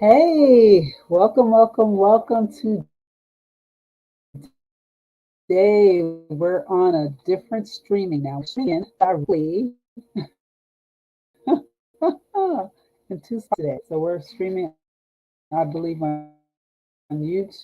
Hey, welcome today. We're on a different streaming now. Streaming directly in two spots today. So we're streaming, I believe, on YouTube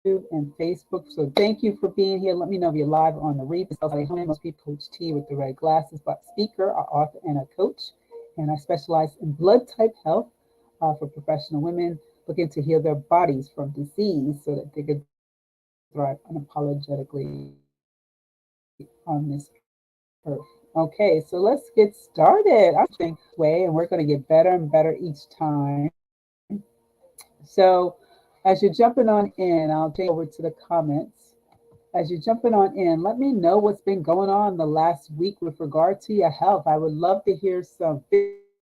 and Facebook. So thank you for being here. Let me know if you're live on the replay. Most people Coach T with the red glasses, but speaker, an author, and a coach. And I specialize in blood type health for professional women looking to heal their bodies from disease so that they can thrive unapologetically on this earth. Okay, so let's get started. I'm way, and we're going to get better and better each time. So, as you're jumping on in, I'll take over to the comments. As you're jumping on in, let me know what's been going on the last week with regard to your health. I would love to hear some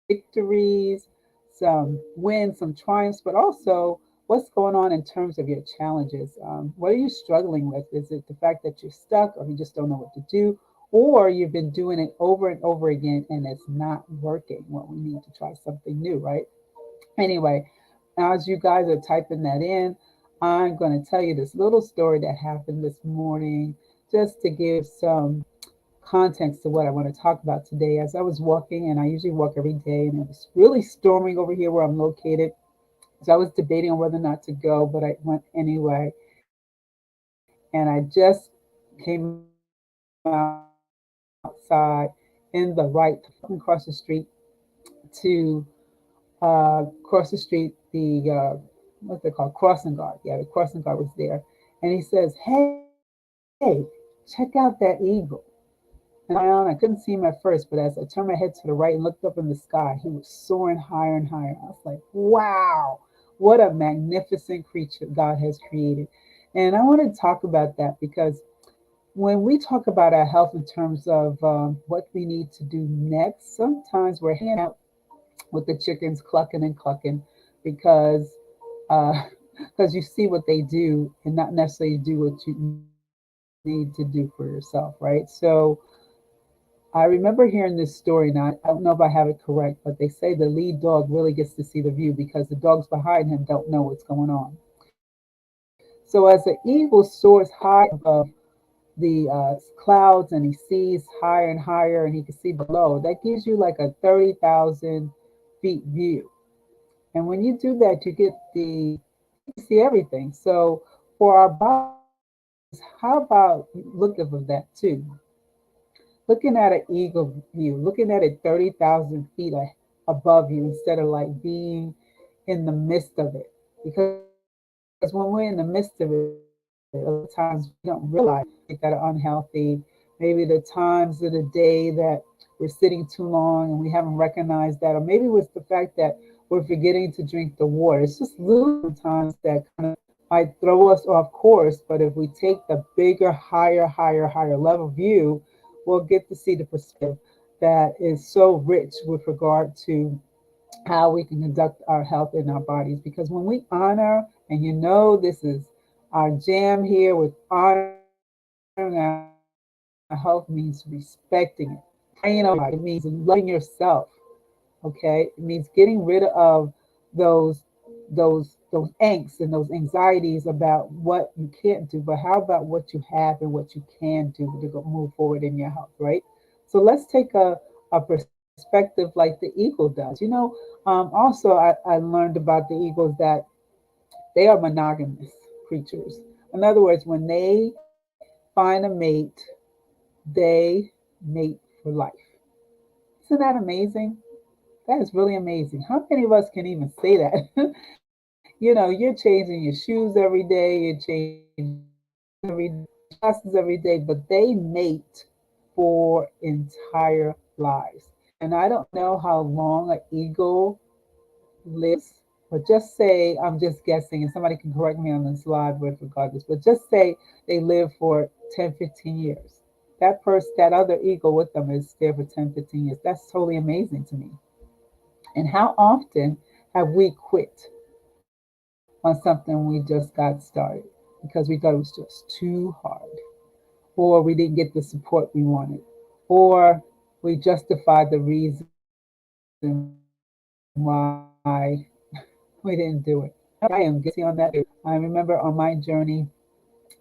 victories, some wins, some triumphs, but also what's going on in terms of your challenges. What are you struggling with? Is it the fact that you're stuck or you just don't know what to do? Or you've been doing it over and over again and it's not working? Well, we need to try something new, right? Anyway, as you guys are typing that in, I'm going to tell you this little story that happened this morning just to give some context to what I want to talk about today. As I was walking, and I usually walk every day, and it was really storming over here where I'm located. So I was debating on whether or not to go, but I went anyway. And I just came outside in the right, across the street to across the street, what's it called? Crossing guard. Yeah, the crossing guard was there. And he says, "Hey, check out that eagle." And I couldn't see him at first, but as I turned my head to the right and looked up in the sky, he was soaring higher and higher. I was like, wow, what a magnificent creature God has created. And I want to talk about that because when we talk about our health in terms of what we need to do next, sometimes we're hanging out with the chickens clucking and clucking because uh, because you see what they do and not necessarily do what you need to do for yourself, right? So I remember hearing this story. Now, I don't know if I have it correct, but they say the lead dog really gets to see the view because the dogs behind him don't know what's going on. So, as the eagle soars high above the clouds and he sees higher and higher and he can see below, that gives you like a 30,000 feet view. And when you do that, you get to see everything. So, for our bodies, how about looking for that too? Looking at an eagle view, looking at it 30,000 feet above you instead of like being in the midst of it. Because when we're in the midst of it, a lot of times we don't realize that are unhealthy. Maybe the times of the day that we're sitting too long and we haven't recognized that. Or maybe it was the fact that we're forgetting to drink the water. It's just little sometimes that kind of might throw us off course. But if we take the bigger, higher level view, we'll get to see the perspective that is so rich with regard to how we can conduct our health in our bodies. Because when we honor, and you know this is our jam here with honoring our health means respecting it, praying over it. It means loving yourself. Okay, it means getting rid of those those angst and those anxieties about what you can't do, but how about what you have and what you can do to go move forward in your health, right? So let's take a perspective like the eagle does. Also I learned about the eagles that they are monogamous creatures. In other words, when they find a mate, they mate for life. Isn't that amazing? That is really amazing. How many of us can even say that? You're changing your shoes every day, you're changing glasses every day, but they mate for entire lives. And I don't know how long an eagle lives, but just say, I'm just guessing, and somebody can correct me on this live with regardless, but just say they live for 10, 15 years. That other eagle with them is there for 10, 15 years. That's totally amazing to me. And how often have we quit on something we just got started because we thought it was just too hard, or we didn't get the support we wanted, or we justified the reason why we didn't we didn't do it. I am guilty on that. I remember on my journey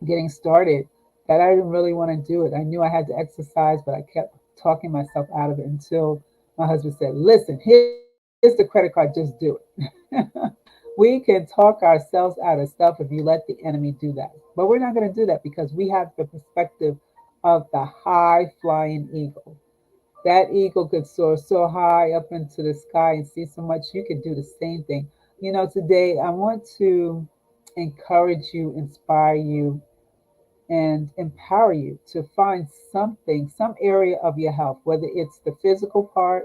getting started that I didn't really want to do it. I knew I had to exercise, but I kept talking myself out of it until my husband said, "Listen, here's the credit card, just do it." We can talk ourselves out of stuff if you let the enemy do that. But we're not going to do that because we have the perspective of the high flying eagle. That eagle could soar so high up into the sky and see so much. You could do the same thing. Today I want to encourage you, inspire you, and empower you to find something, some area of your health, whether it's the physical part,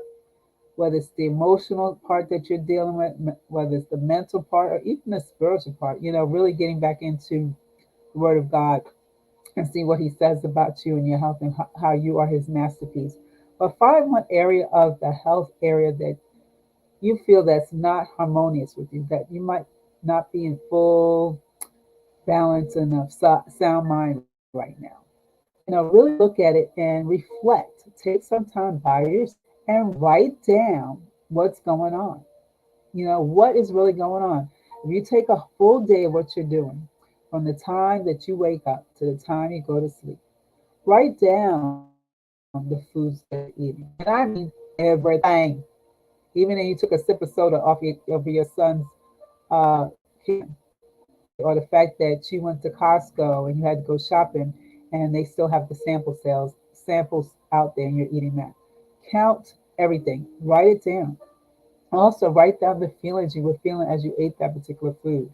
whether it's the emotional part that you're dealing with, whether it's the mental part, or even the spiritual part, really getting back into the Word of God and see what He says about you and your health and how you are His masterpiece. But find one area of the health area that you feel that's not harmonious with you, that you might not be in full balance and of sound mind right now. Really look at it and reflect. Take some time by yourself and write down what's going on. What is really going on. If you take a full day of what you're doing, from the time that you wake up to the time you go to sleep, write down the foods that you're eating. And I mean everything. Even if you took a sip of soda off of your son's can, or the fact that you went to Costco and you had to go shopping and they still have the samples out there and you're eating that. Count everything. Write it down. Also, write down the feelings you were feeling as you ate that particular food.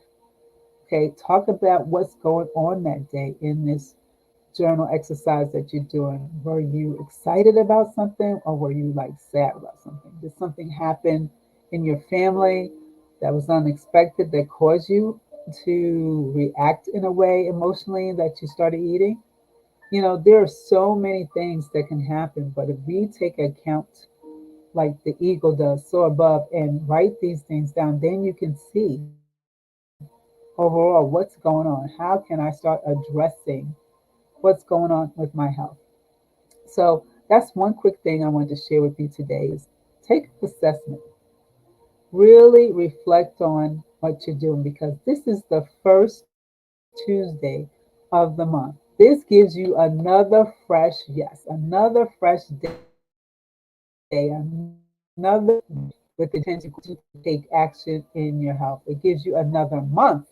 Okay, talk about what's going on that day in this journal exercise that you're doing. Were you excited about something or were you like sad about something? Did something happen in your family that was unexpected that caused you to react in a way emotionally that you started eating? There are so many things that can happen, but if we take account like the eagle does, so above, and write these things down, then you can see overall what's going on. How can I start addressing what's going on with my health? So that's one quick thing I wanted to share with you today is take an assessment. Really reflect on what you're doing because this is the first Tuesday of the month. This gives you another fresh day, another with the intention to take action in your health. It gives you another month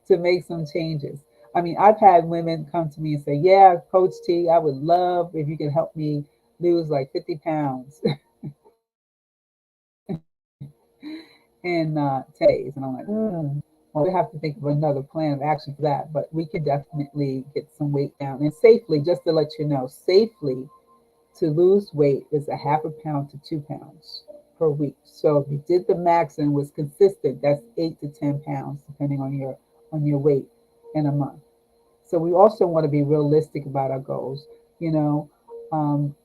to make some changes. I mean, I've had women come to me and say, "Yeah, Coach T, I would love if you could help me lose like 50 pounds in 10 days." And I'm like, well, we have to think of another plan of action for that. But we can definitely get some weight down. And safely, just to let you know, safely to lose weight is a half a pound to 2 pounds per week. So if you did the max and was consistent, that's 8 to 10 pounds, depending on your weight in a month. So we also want to be realistic about our goals. You know, um,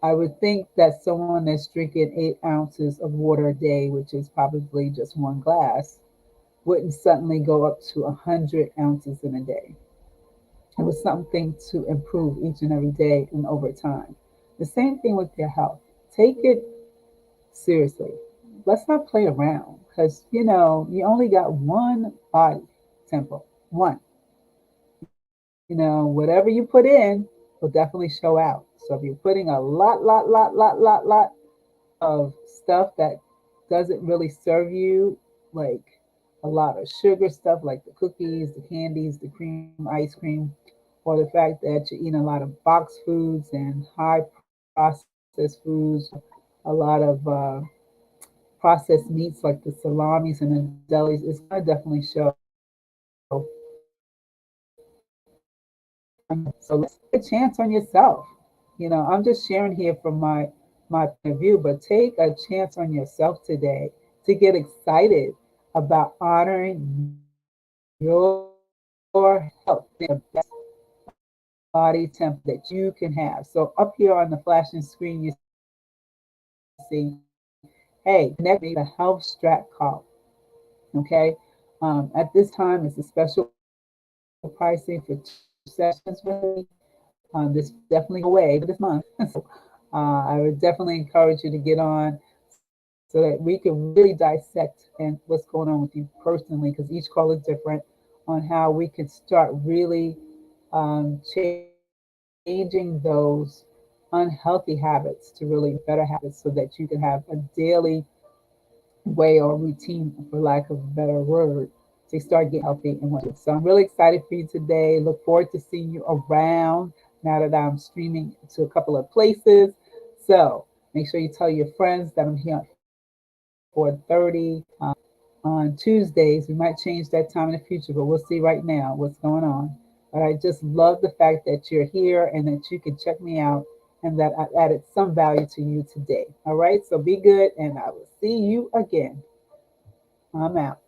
I would think that someone that's drinking 8 ounces of water a day, which is probably just one glass, wouldn't suddenly go up to 100 ounces in a day. It was something to improve each and every day and over time. The same thing with your health. Take it seriously. Let's not play around because, you only got one body temple. One. Whatever you put in will definitely show out. So if you're putting a lot of stuff that doesn't really serve you, like a lot of sugar stuff like the cookies, the candies, the cream, ice cream, or the fact that you're eating a lot of box foods and high processed foods, a lot of processed meats like the salamis and the delis, it's going to definitely show so let's take a chance on yourself. I'm just sharing here from my point of view, but take a chance on yourself today to get excited about honoring your health, the best body temp that you can have. So up here on the flashing screen, you see, hey, connect me to Health Strat Call. Okay. At this time, it's a special pricing for 2 sessions with me. This definitely go away for this month. So I would definitely encourage you to get on, so that we can really dissect and what's going on with you personally, because each call is different, on how we can start really changing those unhealthy habits to really better habits so that you can have a daily way or routine, for lack of a better word, to start getting healthy and what. So I'm really excited for you today. Look forward to seeing you around now that I'm streaming to a couple of places. So make sure you tell your friends that I'm here at 4:30 on Tuesdays. We might change that time in the future, but we'll see right now what's going on. But I just love the fact that you're here and that you can check me out and that I added some value to you today. All right, so be good, and I will see you again. I'm out.